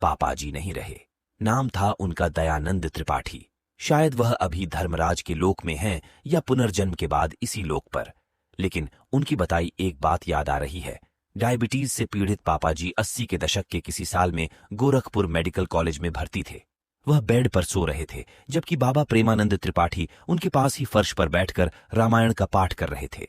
पापा जी नहीं रहे। नाम था उनका दयानंद त्रिपाठी। शायद वह अभी धर्मराज के लोक में हैं या पुनर्जन्म के बाद इसी लोक पर। लेकिन उनकी बताई एक बात याद आ रही है। डायबिटीज से पीड़ित पापा जी 80 के दशक के किसी साल में गोरखपुर मेडिकल कॉलेज में भर्ती थे। वह बेड पर सो रहे थे, जबकि बाबा प्रेमानंद त्रिपाठी उनके पास ही फर्श पर बैठकर रामायण का पाठ कर रहे थे।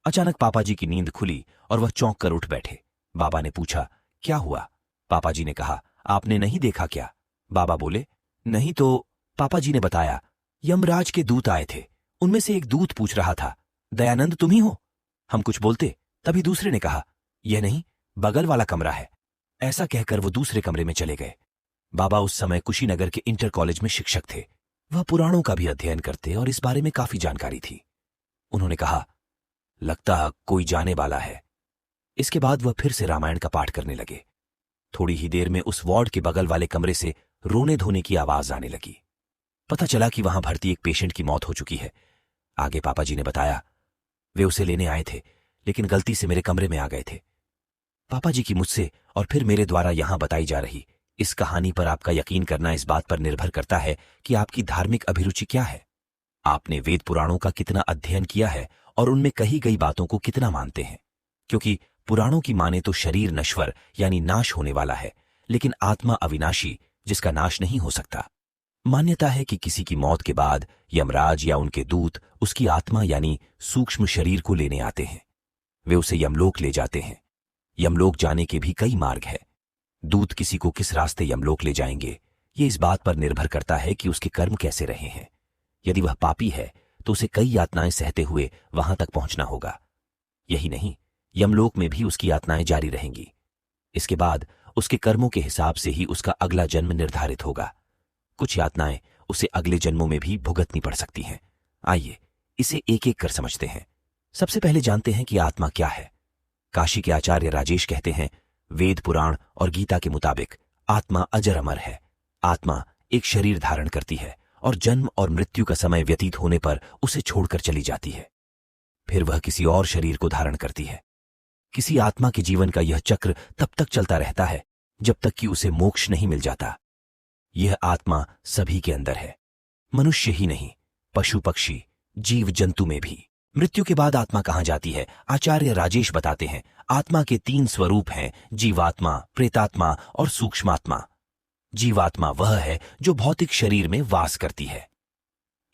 अचानक पापा जी की नींद खुली और वह चौंक कर उठ बैठे। बाबा ने पूछा, क्या हुआ? पापा जी ने कहा, आपने नहीं देखा क्या? बाबा बोले, नहीं तो। पापा जी ने बताया, यमराज के दूत आए थे। उनमें से एक दूत पूछ रहा था, दयानंद तुम ही हो? हम कुछ बोलते, तभी दूसरे ने कहा, यह नहीं, बगल वाला कमरा है। ऐसा कहकर वो दूसरे कमरे में चले गए। बाबा उस समय कुशीनगर के इंटर कॉलेज में शिक्षक थे। वह पुराणों का भी अध्ययन करते और इस बारे में काफी जानकारी थी। उन्होंने कहा, लगता कोई जाने वाला है। इसके बाद वह फिर से रामायण का पाठ करने लगे। थोड़ी ही देर में उस वार्ड के बगल वाले कमरे से रोने धोने की आवाज आने लगी। पता चला कि वहां भर्ती एक पेशेंट की मौत हो चुकी है। आगे पापा जी ने बताया, वे उसे लेने आए थे, लेकिन गलती से मेरे कमरे में आ गए थे। पापा जी की मुझसे और फिर मेरे द्वारा यहां बताई जा रही इस कहानी पर आपका यकीन करना इस बात पर निर्भर करता है कि आपकी धार्मिक अभिरुचि क्या है। आपने वेद पुराणों का कितना अध्ययन किया है और उनमें कही गई बातों को कितना मानते हैं। क्योंकि पुराणों की माने तो शरीर नश्वर यानी नाश होने वाला है, लेकिन आत्मा अविनाशी, जिसका नाश नहीं हो सकता। मान्यता है कि किसी की मौत के बाद यमराज या उनके दूत उसकी आत्मा यानी सूक्ष्म शरीर को लेने आते हैं। वे उसे यमलोक ले जाते हैं। यमलोक जाने के भी कई मार्ग है। दूत किसी को किस रास्ते यमलोक ले जाएंगे, ये इस बात पर निर्भर करता है कि उसके कर्म कैसे रहे हैं। यदि वह पापी है तो उसे कई यातनाएं सहते हुए वहां तक पहुंचना होगा। यही नहीं, यमलोक में भी उसकी यातनाएं जारी रहेंगी। इसके बाद उसके कर्मों के हिसाब से ही उसका अगला जन्म निर्धारित होगा। कुछ यातनाएं उसे अगले जन्मों में भी भुगतनी पड़ सकती हैं। आइए इसे एक एक कर समझते हैं। सबसे पहले जानते हैं कि आत्मा क्या है। काशी के आचार्य राजेश कहते हैं, वेद पुराण और गीता के मुताबिक आत्मा अजर अमर है। आत्मा एक शरीर धारण करती है और जन्म और मृत्यु का समय व्यतीत होने पर उसे छोड़कर चली जाती है। फिर वह किसी और शरीर को धारण करती है। किसी आत्मा के जीवन का यह चक्र तब तक चलता रहता है जब तक कि उसे मोक्ष नहीं मिल जाता। यह आत्मा सभी के अंदर है, मनुष्य ही नहीं, पशु पक्षी जीव जंतु में भी। मृत्यु के बाद आत्मा कहां जाती है? आचार्य राजेश बताते हैं, आत्मा के 3 स्वरूप हैं, जीवात्मा, प्रेतात्मा और सूक्ष्मात्मा। जीवात्मा वह है जो भौतिक शरीर में वास करती है।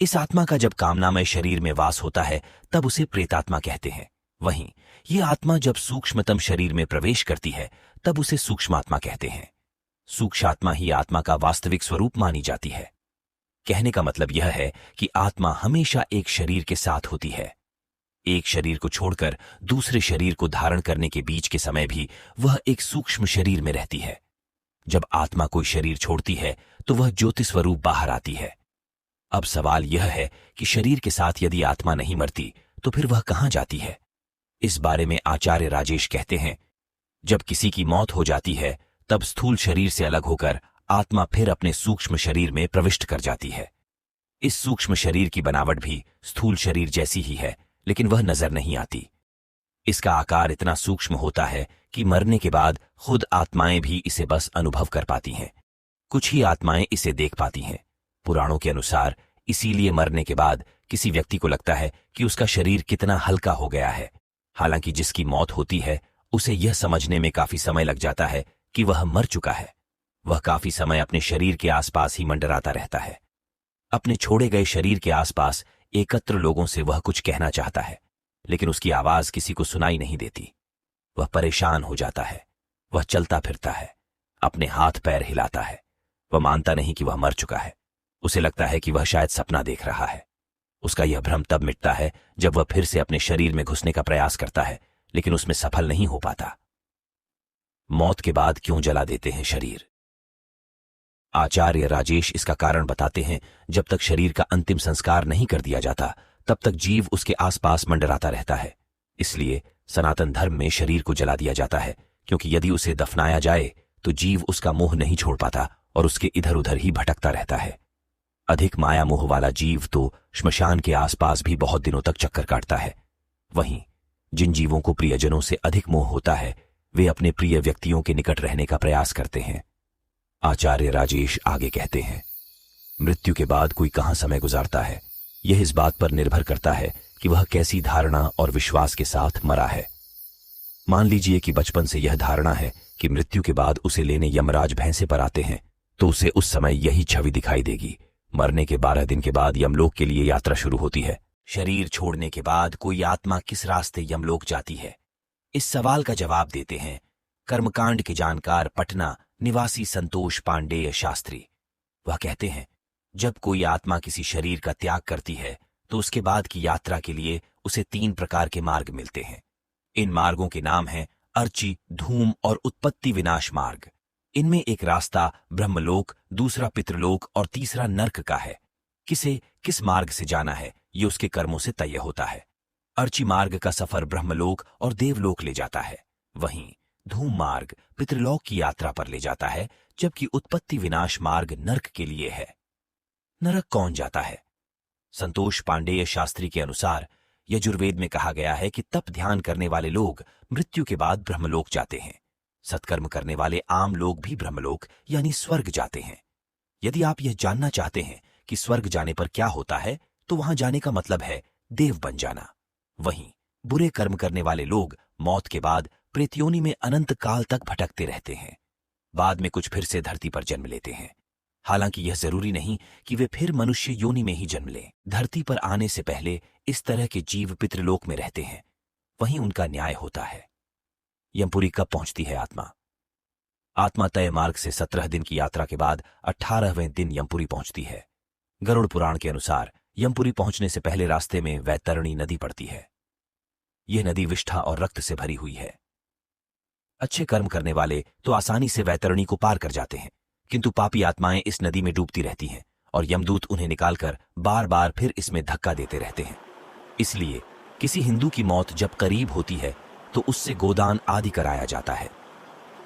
इस आत्मा का जब कामनामय शरीर में वास होता है तब उसे प्रेतात्मा कहते हैं। वहीं ये आत्मा जब सूक्ष्मतम शरीर में प्रवेश करती है तब उसे सूक्ष्मात्मा कहते हैं। सूक्ष्मात्मा ही आत्मा का वास्तविक स्वरूप मानी जाती है। कहने का मतलब यह है कि आत्मा हमेशा एक शरीर के साथ होती है। एक शरीर को छोड़कर दूसरे शरीर को धारण करने के बीच के समय भी वह एक सूक्ष्म शरीर में रहती है। जब आत्मा कोई शरीर छोड़ती है तो वह ज्योति स्वरूप बाहर आती है। अब सवाल यह है कि शरीर के साथ यदि आत्मा नहीं मरती तो फिर वह कहां जाती है? इस बारे में आचार्य राजेश कहते हैं, जब किसी की मौत हो जाती है तब स्थूल शरीर से अलग होकर आत्मा फिर अपने सूक्ष्म शरीर में प्रविष्ट कर जाती है। इस सूक्ष्म शरीर की बनावट भी स्थूल शरीर जैसी ही है, लेकिन वह नजर नहीं आती। इसका आकार इतना सूक्ष्म होता है कि मरने के बाद खुद आत्माएं भी इसे बस अनुभव कर पाती हैं। कुछ ही आत्माएं इसे देख पाती हैं। पुराणों के अनुसार इसीलिए मरने के बाद किसी व्यक्ति को लगता है कि उसका शरीर कितना हल्का हो गया है। हालांकि जिसकी मौत होती है उसे यह समझने में काफी समय लग जाता है कि वह मर चुका है। वह काफी समय अपने शरीर के आसपास ही मंडराता रहता है। अपने छोड़े गए शरीर के आसपास एकत्र लोगों से वह कुछ कहना चाहता है, लेकिन उसकी आवाज किसी को सुनाई नहीं देती। वह परेशान हो जाता है। वह चलता फिरता है, अपने हाथ पैर हिलाता है। वह मानता नहीं कि वह मर चुका है। उसे लगता है कि वह शायद सपना देख रहा है। उसका यह भ्रम तब मिटता है जब वह फिर से अपने शरीर में घुसने का प्रयास करता है, लेकिन उसमें सफल नहीं हो पाता। मौत के बाद क्यों जला देते हैं शरीर? आचार्य राजेश इसका कारण बताते हैं, जब तक शरीर का अंतिम संस्कार नहीं कर दिया जाता तब तक जीव उसके आसपास मंडराता रहता है। इसलिए सनातन धर्म में शरीर को जला दिया जाता है, क्योंकि यदि उसे दफनाया जाए तो जीव उसका मोह नहीं छोड़ पाता और उसके इधर उधर ही भटकता रहता है। अधिक माया मोह वाला जीव तो श्मशान के आसपास भी बहुत दिनों तक चक्कर काटता है। वहीं जिन जीवों को प्रियजनों से अधिक मोह होता है वे अपने प्रिय व्यक्तियों के निकट रहने का प्रयास करते हैं। आचार्य राजेश आगे कहते हैं, मृत्यु के बाद कोई कहां समय गुजारता है, यह इस बात पर निर्भर करता है कि वह कैसी धारणा और विश्वास के साथ मरा है। मान लीजिए कि बचपन से यह धारणा है कि मृत्यु के बाद उसे लेने यमराज भैंसे पर आते हैं, तो उसे उस समय यही छवि दिखाई देगी। मरने के 12 दिन के बाद यमलोक के लिए यात्रा शुरू होती है। शरीर छोड़ने के बाद कोई आत्मा किस रास्ते यमलोक जाती है? इस सवाल का जवाब देते हैं कर्मकांड के जानकार पटना निवासी संतोष पांडेय शास्त्री। वह कहते हैं, जब कोई आत्मा किसी शरीर का त्याग करती है तो उसके बाद की यात्रा के लिए उसे 3 प्रकार के मार्ग मिलते हैं। इन मार्गों के नाम हैं अर्ची, धूम और उत्पत्ति विनाश मार्ग। इनमें एक रास्ता ब्रह्मलोक, दूसरा पितृलोक और तीसरा नर्क का है। किसे किस मार्ग से जाना है ये उसके कर्मों से तय होता है। अर्ची मार्ग का सफर ब्रह्मलोक और देवलोक ले जाता है, वहीं धूम मार्ग पितृलोक की यात्रा पर ले जाता है, जबकि उत्पत्ति विनाश मार्ग नर्क के लिए है। नरक कौन जाता है? संतोष पांडेय शास्त्री के अनुसार यजुर्वेद में कहा गया है कि तप ध्यान करने वाले लोग मृत्यु के बाद ब्रह्मलोक जाते हैं। सत्कर्म करने वाले आम लोग भी ब्रह्मलोक यानी स्वर्ग जाते हैं। यदि आप यह जानना चाहते हैं कि स्वर्ग जाने पर क्या होता है, तो वहां जाने का मतलब है देव बन जाना। वहीं बुरे कर्म करने वाले लोग मौत के बाद प्रेतयोनि में अनंत काल तक भटकते रहते हैं। बाद में कुछ फिर से धरती पर जन्म लेते हैं। हालांकि यह जरूरी नहीं कि वे फिर मनुष्य योनि में ही जन्म लें। धरती पर आने से पहले इस तरह के जीव पितृलोक में रहते हैं, वहीं उनका न्याय होता है। यमपुरी कब पहुंचती है आत्मा? आत्मा तय मार्ग से 17 दिन की यात्रा के बाद 18वें दिन यमपुरी पहुंचती है। गरुड़ पुराण के अनुसार यमपुरी पहुंचने से पहले रास्ते में वैतरणी नदी पड़ती है। यह नदी विष्ठा और रक्त से भरी हुई है। अच्छे कर्म करने वाले तो आसानी से वैतरणी को पार कर जाते हैं, किंतु पापी आत्माएं इस नदी में डूबती रहती हैं और यमदूत उन्हें निकालकर बार बार फिर इसमें धक्का देते रहते हैं। इसलिए किसी हिंदू की मौत जब करीब होती है तो उससे गोदान आदि कराया जाता है।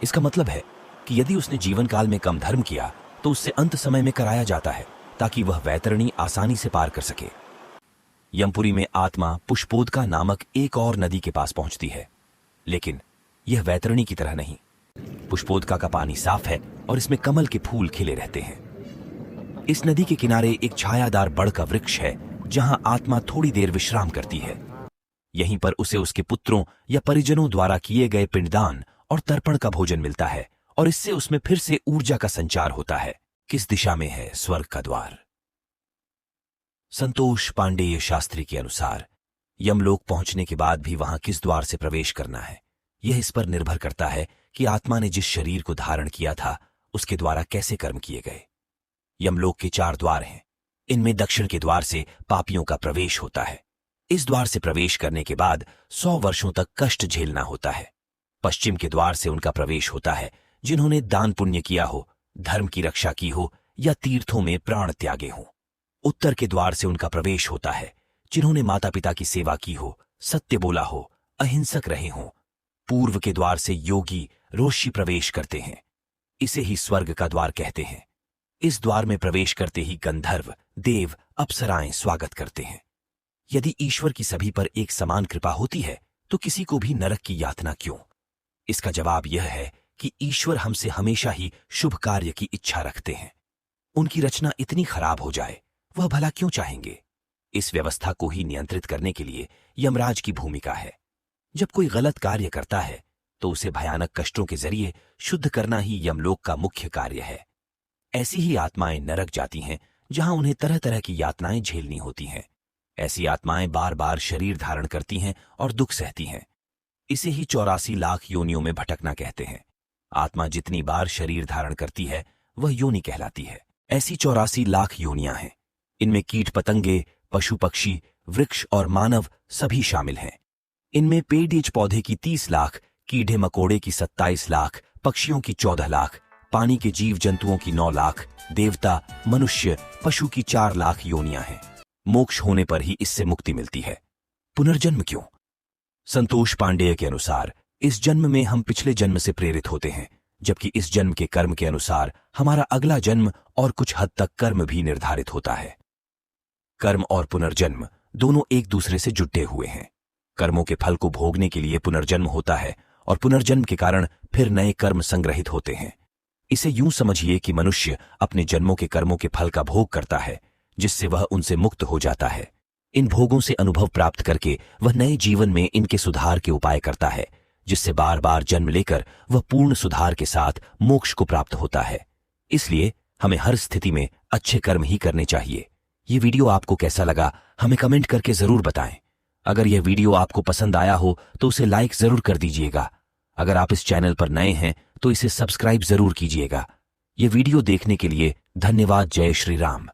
इसका मतलब है कि यदि उसने जीवन काल में कम धर्म किया तो उससे अंत समय में कराया जाता है, ताकि वह वैतरणी आसानी से पार कर सके। यमपुरी में आत्मा पुष्पोदका नामक एक और नदी के पास पहुंचती है, लेकिन यह वैतरणी की तरह नहीं। पुष्पोदका का पानी साफ है और इसमें कमल के फूल खिले रहते हैं। इस नदी के किनारे एक छायादार बड़ का वृक्ष है, जहां आत्मा थोड़ी देर विश्राम करती है। यहीं पर उसे उसके पुत्रों या परिजनों द्वारा किए गए पिंडदान और तर्पण का भोजन मिलता है और इससे उसमें फिर से ऊर्जा का संचार होता है। किस दिशा में है स्वर्ग का द्वार? संतोष पांडेय शास्त्री के अनुसार यमलोक पहुंचने के बाद भी वहां किस द्वार से प्रवेश करना है, यह इस पर निर्भर करता है कि आत्मा ने जिस शरीर को धारण किया था उसके द्वारा कैसे कर्म किए गए। यमलोक के 4 द्वार हैं। इनमें दक्षिण के द्वार से पापियों का प्रवेश होता है। इस द्वार से प्रवेश करने के बाद 100 वर्षों तक कष्ट झेलना होता है। पश्चिम के द्वार से उनका प्रवेश होता है जिन्होंने दान पुण्य किया हो, धर्म की रक्षा की हो या तीर्थों में प्राण त्यागे हों। उत्तर के द्वार से उनका प्रवेश होता है जिन्होंने माता पिता की सेवा की हो, सत्य बोला हो, अहिंसक रहे हों। पूर्व के द्वार से योगी ऋषि प्रवेश करते हैं। इसे ही स्वर्ग का द्वार कहते हैं। इस द्वार में प्रवेश करते ही गंधर्व, देव, अप्सराएं स्वागत करते हैं। यदि ईश्वर की सभी पर एक समान कृपा होती है तो किसी को भी नरक की यातना क्यों? इसका जवाब यह है कि ईश्वर हमसे हमेशा ही शुभ कार्य की इच्छा रखते हैं। उनकी रचना इतनी खराब हो जाए, वह भला क्यों चाहेंगे? इस व्यवस्था को ही नियंत्रित करने के लिए यमराज की भूमिका है। जब कोई गलत कार्य करता है तो उसे भयानक कष्टों के जरिए शुद्ध करना ही यमलोक का मुख्य कार्य है। ऐसी ही आत्माएं नरक जाती हैं, जहां उन्हें तरह तरह की यातनाएं झेलनी होती हैं। ऐसी आत्माएं बार बार शरीर धारण करती हैं और दुख सहती हैं। इसे ही 84 लाख योनियों में भटकना कहते हैं। आत्मा जितनी बार शरीर धारण करती है वह योनि कहलाती है। ऐसी 84 लाख योनियां हैं। इनमें कीट पतंगे, पशु पक्षी, वृक्ष और मानव सभी शामिल हैं। इनमें पेड़ीज पौधे की 30 लाख, कीड़े मकोड़े की 27 लाख, पक्षियों की 14 लाख, पानी के जीव जंतुओं की 9 लाख, देवता, मनुष्य, पशु की 4 लाख योनियां हैं। मोक्ष होने पर ही इससे मुक्ति मिलती है। पुनर्जन्म क्यों? संतोष पांडेय के अनुसार इस जन्म में हम पिछले जन्म से प्रेरित होते हैं, जबकि इस जन्म के कर्म के अनुसार हमारा अगला जन्म और कुछ हद तक कर्म भी निर्धारित होता है। कर्म और पुनर्जन्म दोनों एक दूसरे से जुटे हुए हैं। कर्मों के फल को भोगने के लिए पुनर्जन्म होता है और पुनर्जन्म के कारण फिर नए कर्म संग्रहित होते हैं। इसे यूं समझिए कि मनुष्य अपने जन्मों के कर्मों के फल का भोग करता है, जिससे वह उनसे मुक्त हो जाता है। इन भोगों से अनुभव प्राप्त करके वह नए जीवन में इनके सुधार के उपाय करता है, जिससे बार बार जन्म लेकर वह पूर्ण सुधार के साथ मोक्ष को प्राप्त होता है। इसलिए हमें हर स्थिति में अच्छे कर्म ही करने चाहिए। ये वीडियो आपको कैसा लगा हमें कमेंट करके जरूर बताएं। अगर यह वीडियो आपको पसंद आया हो तो उसे लाइक जरूर कर दीजिएगा। अगर आप इस चैनल पर नए हैं तो इसे सब्सक्राइब जरूर कीजिएगा। ये वीडियो देखने के लिए धन्यवाद। जय श्री राम।